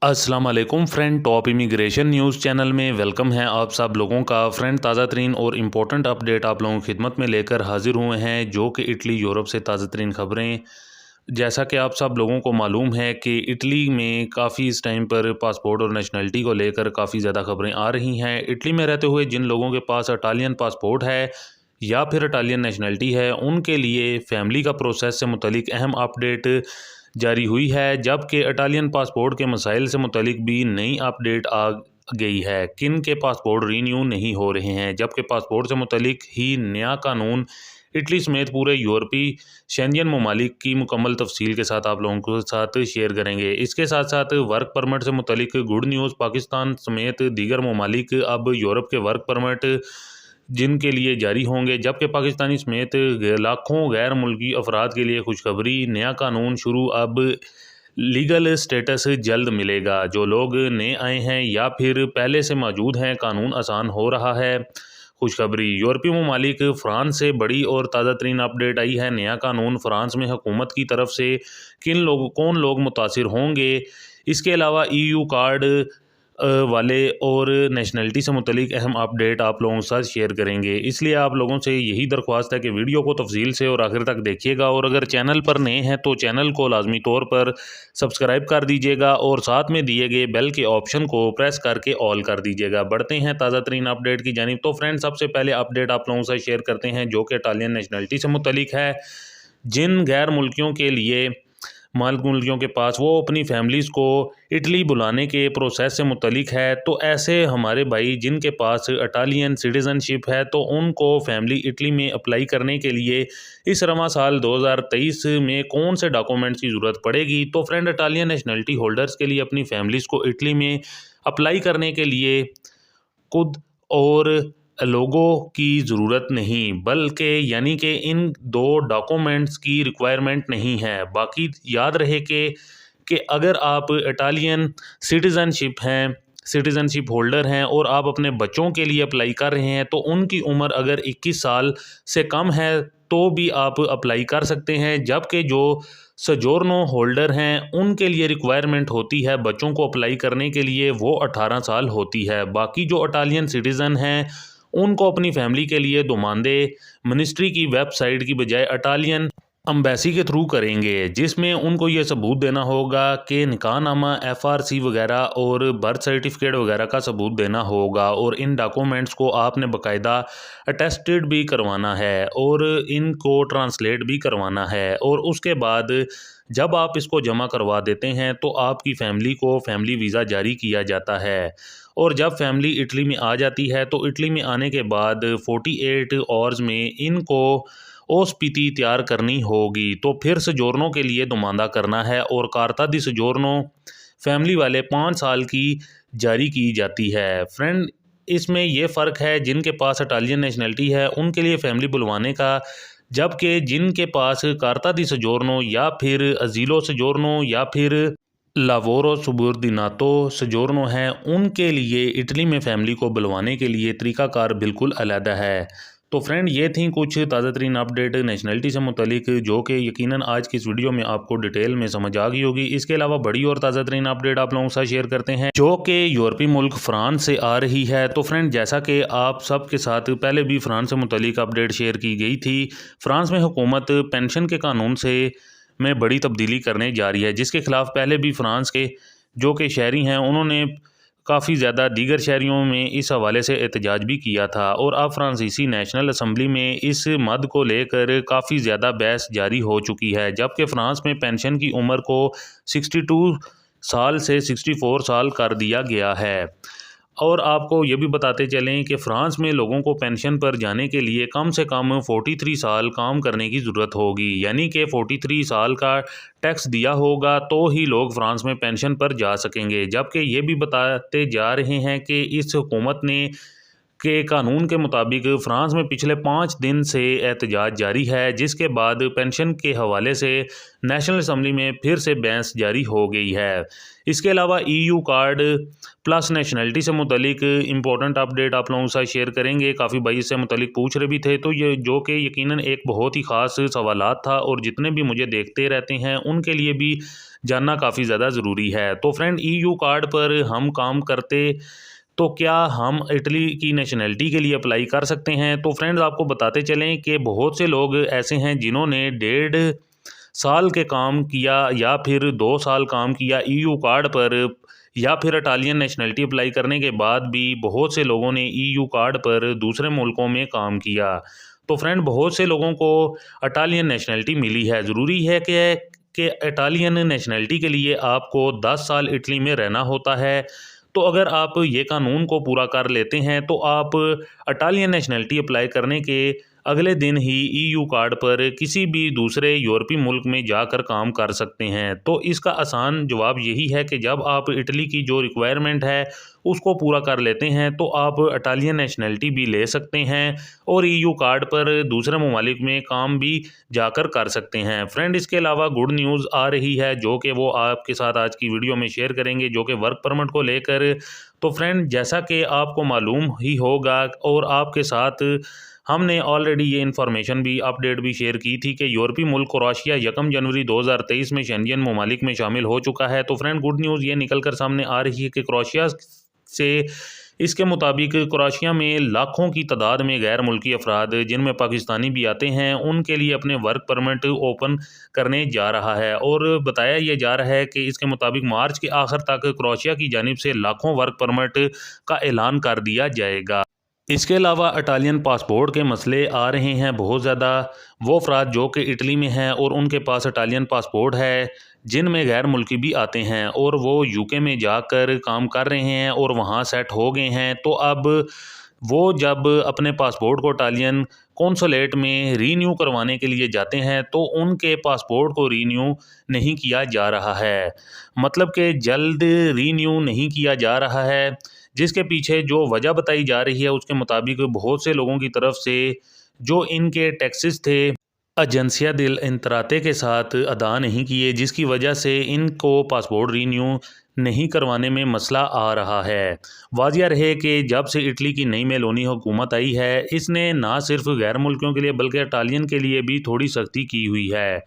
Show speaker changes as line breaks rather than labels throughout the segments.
अस्सलाम वालेकुम friend. Top immigration news channel में वेलकम है आप सब लोगों का। फ्रेंड, ताज़ा तरीन और इम्पोर्टेंट अपडेट आप लोगों की खिदमत में लेकर हाजिर हुए हैं, जो कि इटली यूरोप से ताज़ा तरीन खबरें। जैसा कि आप सब लोगों को मालूम है कि इटली में काफ़ी इस टाइम पर पासपोर्ट और नेशनलिटी को लेकर काफ़ी ज़्यादा खबरें आ रही हैं। इटली में रहते हुए जिन लोगों के पास इटालियन पासपोर्ट है या फिर इटालियन नेशनलिटी है, उनके लिए फ़ैमिली का प्रोसेस से मुतलिक अहम अपडेट जारी हुई है। जबकि इटालियन पासपोर्ट के मसाइल से मुतलिक भी नई अपडेट आ गई है। किन के पासपोर्ट रीन्यू नहीं हो रहे हैं, जबकि पासपोर्ट से मुतलिक ही नया कानून इटली समेत पूरे यूरोपीय शेंजन ममालिक की मुकम्मल तफसील के साथ आप लोगों के साथ शेयर करेंगे। इसके साथ साथ वर्क परमिट से मुतलिक गुड न्यूज़, पाकिस्तान समेत दीगर ममालिक अब यूरोप के वर्क परमिट जिनके लिए जारी होंगे, जबकि पाकिस्तानी समेत लाखों गैर मुल्की अफराद के लिए खुशखबरी, नया कानून शुरू। अब लीगल स्टेटस जल्द मिलेगा। जो लोग नए आए हैं या फिर पहले से मौजूद हैं, कानून आसान हो रहा है। खुशखबरी, यूरोपीय ममालिक फ्रांस से बड़ी और ताज़ा तरीन अपडेट आई है। नया कानून फ्रांस में हुकूमत की तरफ से कौन लोग मुतासिर होंगे। इसके अलावा EU कार्ड वाले और नेशनलिटी से मुतलिक अहम अपडेट आप लोगों के साथ शेयर करेंगे। इसलिए आप लोगों से यही दरख्वास्त है कि वीडियो को तफसील से और आखिर तक देखिएगा, और अगर चैनल पर नए हैं तो चैनल को लाजमी तौर पर सब्सक्राइब कर दीजिएगा और साथ में दिए गए बेल के ऑप्शन को प्रेस करके ऑल कर दीजिएगा। बढ़ते हैं ताज़ा तरीन अपडेट की जानिब। तो फ्रेंड, सबसे पहले अपडेट आप लोगों से शेयर करते हैं जो कि इटालियन नेशनलिटी से मुतलिक है। जिन गैर मुल्कियों के लिए मालिक मुल्कियों के पास वो अपनी फैमिलीज़ को इटली बुलाने के प्रोसेस से मुतलिक है, तो ऐसे हमारे भाई जिनके पास इटालियन सिटीज़नशिप है, तो उनको फैमिली इटली में अप्लाई करने के लिए इस रवां साल 2023 में कौन से डॉक्यूमेंट्स की ज़रूरत पड़ेगी। तो फ्रेंड, इटालियन नेशनलिटी होल्डर्स के लिए अपनी फैमिलीज़ को इटली में अप्लाई करने के लिए खुद और लोगों की ज़रूरत नहीं, बल्कि यानी कि इन दो डॉक्यूमेंट्स की रिक्वायरमेंट नहीं है। बाकी याद रहे कि अगर आप इटालियन सिटीज़नशिप होल्डर हैं और आप अपने बच्चों के लिए अप्लाई कर रहे हैं, तो उनकी उम्र अगर 21 साल से कम है तो भी आप अप्लाई कर सकते हैं। जबकि जो सजोर्नो होल्डर हैं, उनके लिए रिक्वायरमेंट होती है बच्चों को अप्लाई करने के लिए, वो 18 साल होती है। बाकी जो इटालियन सिटीज़न हैं, उनको अपनी फैमिली के लिए दुमानदे मिनिस्ट्री की वेबसाइट की बजाय इटालियन अम्बेसी के थ्रू करेंगे, जिसमें उनको ये सबूत देना होगा कि निकाहनामा, FRC वगैरह और बर्थ सर्टिफिकेट वगैरह का सबूत देना होगा, और इन डॉक्यूमेंट्स को आपने बाकायदा अटेस्टेड भी करवाना है और इनको ट्रांसलेट भी करवाना है। और उसके बाद जब आप इसको जमा करवा देते हैं तो आपकी फ़ैमिली को फैमिली वीज़ा जारी किया जाता है। और जब फैमिली इटली में आ जाती है तो इटली में आने के बाद 48 आवर्स में इनको ओस्पीटी तैयार करनी होगी। तो फिर सजोर्नो के लिए दुमानदा करना है, और कार्ता दी सजोर्नो फैमिली वाले 5 साल की जारी की जाती है। फ्रेंड, इसमें यह फ़र्क है, जिनके पास इटालियन नेशनलिटी है उनके लिए फैमिली बुलवाने का, जबकि जिनके पास कार्ता दी सजोर्नो या फिर अजीलो सजोर्नो या फिर लावोरो सुबुर्दिनातो सजोर्नो हैं, उनके लिए इटली में फ़ैमिली को बुलवाने के लिए तरीक़ाकार बिल्कुल अलग है। तो फ्रेंड, ये थी कुछ ताज़ा तरीन अपडेट नेशनलिटी से मुतलिक, जो कि यकीनन आज की इस वीडियो में आपको डिटेल में समझ आ गई होगी। इसके अलावा बड़ी और ताज़ा तरीन अपडेट आप लोगों के साथ शेयर करते हैं, जो कि यूरोपीय मुल्क फ्रांस से आ रही है। तो फ्रेंड, जैसा कि आप सब के साथ पहले भी फ्रांस से मुतलिक अपडेट शेयर की गई थी, फ्रांस में हुकूमत पेंशन के कानून से में बड़ी तब्दीली करने जा रही है, जिसके खिलाफ पहले भी फ्रांस के जो कि शहरी हैं उन्होंने काफ़ी ज़्यादा दीगर शहरियों में इस हवाले से एहतजाज भी किया था। और अब फ्रांसीसी नेशनल असम्बली में इस मद को लेकर काफ़ी ज़्यादा बहस जारी हो चुकी है। जबकि फ्रांस में पेंशन की उम्र को 62 साल से 64 साल कर दिया गया है। और आपको ये भी बताते चलें कि फ़्रांस में लोगों को पेंशन पर जाने के लिए कम से कम 43 साल काम करने की ज़रूरत होगी, यानी कि 43 साल का टैक्स दिया होगा तो ही लोग फ़्रांस में पेंशन पर जा सकेंगे। जबकि ये भी बताते जा रहे हैं कि इस हुकूमत ने के कानून के मुताबिक फ्रांस में पिछले 5 दिन से एहतजाज जारी है, जिसके बाद पेंशन के हवाले से नेशनल असम्बली में फिर से बहस जारी हो गई है। इसके अलावा EU कार्ड प्लस नेशनलिटी से मुतलिक इम्पोर्टेंट अपडेट आप लोगों के साथ शेयर करेंगे। काफ़ी भाई इससे मुतलिक पूछ रहे भी थे, तो ये जो कि यकीनन एक बहुत ही ख़ास सवालात था और जितने भी मुझे देखते रहते हैं उनके लिए भी जानना काफ़ी ज़्यादा ज़रूरी है। तो फ्रेंड, EU कार्ड पर हम काम करते तो क्या हम इटली की नेशनलिटी के लिए अप्लाई कर सकते हैं? तो फ्रेंड्स, आपको बताते चलें कि बहुत से लोग ऐसे हैं जिन्होंने 1.5 साल के काम किया या फिर 2 साल काम किया EU कार्ड पर, या फिर इटालियन नेशनलिटी अप्लाई करने के बाद भी बहुत से लोगों ने EU कार्ड पर दूसरे मुल्कों में काम किया। तो फ्रेंड, बहुत से लोगों को इटालियन नेशनलिटी मिली है। ज़रूरी है कि इटालियन नेशनलिटी के लिए आपको 10 साल इटली में रहना होता है। तो अगर आप ये कानून को पूरा कर लेते हैं तो आप इटालियन नेशनलिटी अप्लाई करने के अगले दिन ही EU कार्ड पर किसी भी दूसरे यूरोपीय मुल्क में जाकर काम कर सकते हैं। तो इसका आसान जवाब यही है कि जब आप इटली की जो रिक्वायरमेंट है उसको पूरा कर लेते हैं तो आप इटालियन नेशनलिटी भी ले सकते हैं और EU कार्ड पर दूसरे ममालिक में काम भी जाकर कर सकते हैं। फ्रेंड, इसके अलावा गुड न्यूज़ आ रही है जो कि वो आपके साथ आज की वीडियो में शेयर करेंगे, जो कि वर्क परमिट को लेकर। तो फ्रेंड, जैसा कि आपको मालूम ही होगा और आपके साथ हमने ऑलरेडी ये इन्फॉर्मेशन भी अपडेट भी शेयर की थी कि यूरोपीय मुल्क क्रोएशिया 1 जनवरी 2023 में शेंजन ममालिक में शामिल हो चुका है। तो फ्रेंड, गुड न्यूज़ ये निकल कर सामने आ रही है कि क्रोएशिया से इसके मुताबिक क्रोएशिया में लाखों की तादाद में गैर मुल्की अफराद, जिनमें पाकिस्तानी भी आते हैं, उनके लिए अपने वर्क परमिट ओपन करने जा रहा है। और बताया ये जा रहा है कि इसके मुताबिक मार्च के आखिर तक क्रोएशिया की जानिब से लाखों वर्क परमिट का ऐलान कर दिया जाएगा। इसके अलावा इटालियन पासपोर्ट के मसले आ रहे हैं बहुत ज़्यादा। वो अफराद जो कि इटली में हैं और उनके पास इटालियन पासपोर्ट है, जिनमें गैर मुल्की भी आते हैं और वो UK में जाकर काम कर रहे हैं और वहाँ सेट हो गए हैं, तो अब वो जब अपने पासपोर्ट को इटालियन कौंसुलेट में रीन्यू करवाने के लिए जाते हैं तो उनके पासपोर्ट को रीन्यू नहीं किया जा रहा है। मतलब कि जल्द रीन्यू नहीं किया जा रहा है, जिसके पीछे जो वजह बताई जा रही है उसके मुताबिक बहुत से लोगों की तरफ से जो इनके टैक्सेस थे एजेंसिया दिल इंतराते के साथ अदा नहीं किए, जिसकी वजह से इनको पासपोर्ट रीन्यू नहीं करवाने में मसला आ रहा है। वाजिया रहे कि जब से इटली की नई मेलोनी हुकूमत आई है, इसने ना सिर्फ गैर मुल्कियों के लिए बल्कि इटालियन के लिए भी थोड़ी सख्ती की हुई है।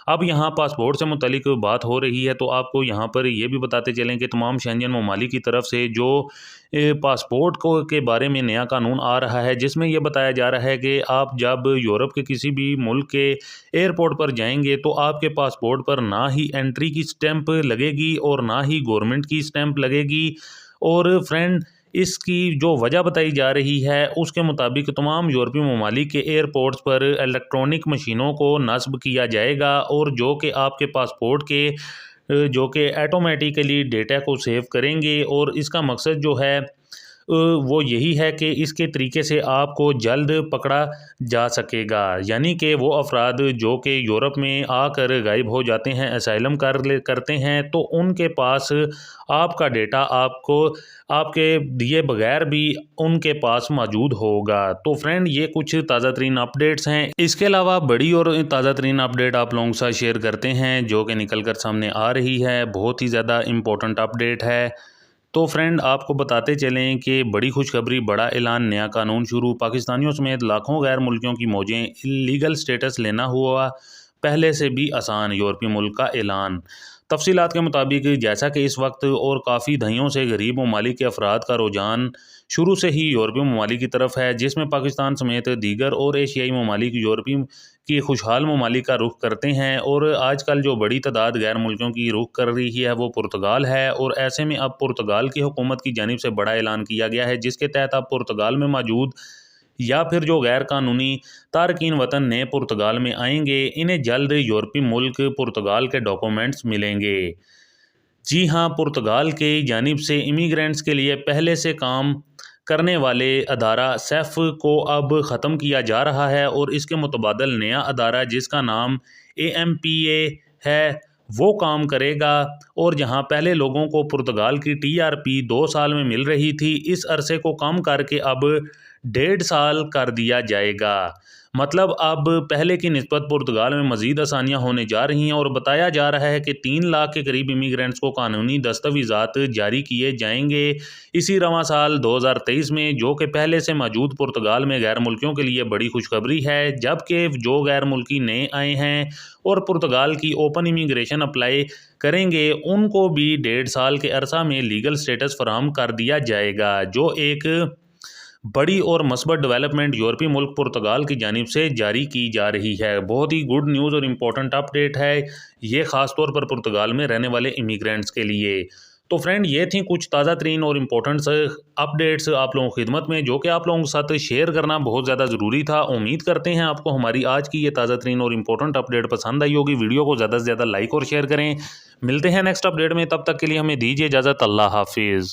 अब यहाँ पासपोर्ट से मुतलिक बात हो रही है तो आपको यहाँ पर ये भी बताते चलें कि तमाम शेंजन ममालिक की तरफ से जो पासपोर्ट को के बारे में नया कानून आ रहा है, जिसमें यह बताया जा रहा है कि आप जब यूरोप के किसी भी मुल्क के एयरपोर्ट पर जाएंगे तो आपके पासपोर्ट पर ना ही एंट्री की स्टैंप लगेगी और ना ही गवर्नमेंट की स्टैंप लगेगी। और फ्रेंड, इसकी जो वजह बताई जा रही है उसके मुताबिक तमाम यूरोपीय ममालिक के एयरपोर्ट्स पर इलेक्ट्रॉनिक मशीनों को नस्ब किया जाएगा और जो कि आपके पासपोर्ट के जो कि ऑटोमेटिकली डेटा को सेव करेंगे। और इसका मकसद जो है वो यही है कि इसके तरीके से आपको जल्द पकड़ा जा सकेगा, यानी कि वो अफराद जो कि यूरोप में आकर गायब हो जाते हैं, असाइलम करते हैं, तो उनके पास आपका डेटा आपको आपके दिए बगैर भी उनके पास मौजूद होगा। तो फ्रेंड, ये कुछ ताज़ा तरीन अपडेट्स हैं। इसके अलावा बड़ी और ताज़ा तरीन अपडेट आप लोगों के साथ शेयर करते हैं जो कि निकल कर सामने आ रही है। बहुत ही ज़्यादा इम्पोर्टेंट अपडेट है। तो फ्रेंड, आपको बताते चलें कि बड़ी खुशखबरी, बड़ा ऐलान, नया कानून शुरू, पाकिस्तानियों समेत लाखों गैर मुल्कियों की मौजें, इलीगल स्टेटस लेना हुआ पहले से भी आसान, यूरोपीय मुल्क का ऐलान। तफसीलात के मुताबिक जैसा कि इस वक्त और काफ़ी दहियों से गरीब ममालिक के अफराद का रुझान शुरू से ही यूरोपीय ममालिक की तरफ है, जिसमें पाकिस्तान समेत दीगर और एशियाई ममालिक यूरोपीय की खुशहाल ममालिक का रुख करते हैं। और आजकल जो बड़ी तादाद गैर मुल्कियों की रुख कर रही है वो पुर्तगाल है। और ऐसे में अब पुर्तगाल की हुकूमत की जानिब से बड़ा ऐलान किया गया है, जिसके तहत अब पुर्तगाल में मौजूद या फिर जो गैर कानूनी तारकीन वतन नए पुर्तगाल में आएंगे, इन्हें जल्द यूरोपीय मुल्क पुर्तगाल के डॉक्यूमेंट्स मिलेंगे। जी हाँ, पुर्तगाल के जानिब से इमिग्रेंट्स के लिए पहले से काम करने वाले अदारा सेफ को अब ख़त्म किया जा रहा है और इसके मुतबादल नया अदारा जिसका नाम AMPA है वो काम करेगा। और जहां पहले लोगों को पुर्तगाल की TRP 2 साल में मिल रही थी, इस अरसे को कम करके अब 1.5 साल कर दिया जाएगा। मतलब अब पहले की निस्बत पुर्तगाल में मज़ीद आसानियाँ होने जा रही हैं और बताया जा रहा है कि 3 लाख के करीब इमिग्रेंट्स को कानूनी दस्तावेज़ात जारी किए जाएंगे इसी रवां साल 2023 में, जो कि पहले से मौजूद पुर्तगाल में गैर मुल्कियों के लिए बड़ी खुशखबरी है। जबकि जो गैर मुल्की नए आए हैं और पुर्तगाल की ओपन इमिग्रेशन अप्लाई करेंगे उनको भी 1.5 साल के अरसा में लीगल स्टेटस फराहम कर दिया जाएगा, जो एक बड़ी और मस्बत डेवलपमेंट यूरोपीय मुल्क पुर्तगाल की जानिब से जारी की जा रही है। बहुत ही गुड न्यूज़ और इम्पोर्टेंट अपडेट है ये, ख़ास तौर पर पुर्तगाल में रहने वाले इमिग्रेंट्स के लिए। तो फ्रेंड, ये थी कुछ ताज़ा तरीन और इम्पोर्टेंट अपडेट्स आप लोगों की खिदमत में, जो कि आप लोगों के साथ शेयर करना बहुत ज़्यादा ज़रूरी था। उम्मीद करते हैं आपको हमारी आज की ये ताज़ा तरीन और इम्पोर्टेंट अपडेट पसंद आई होगी। वीडियो को ज़्यादा से ज़्यादा लाइक और शेयर करें। मिलते हैं नेक्स्ट अपडेट में, तब तक के लिए हमें दीजिए इजाज़त। अल्लाह हाफिज़।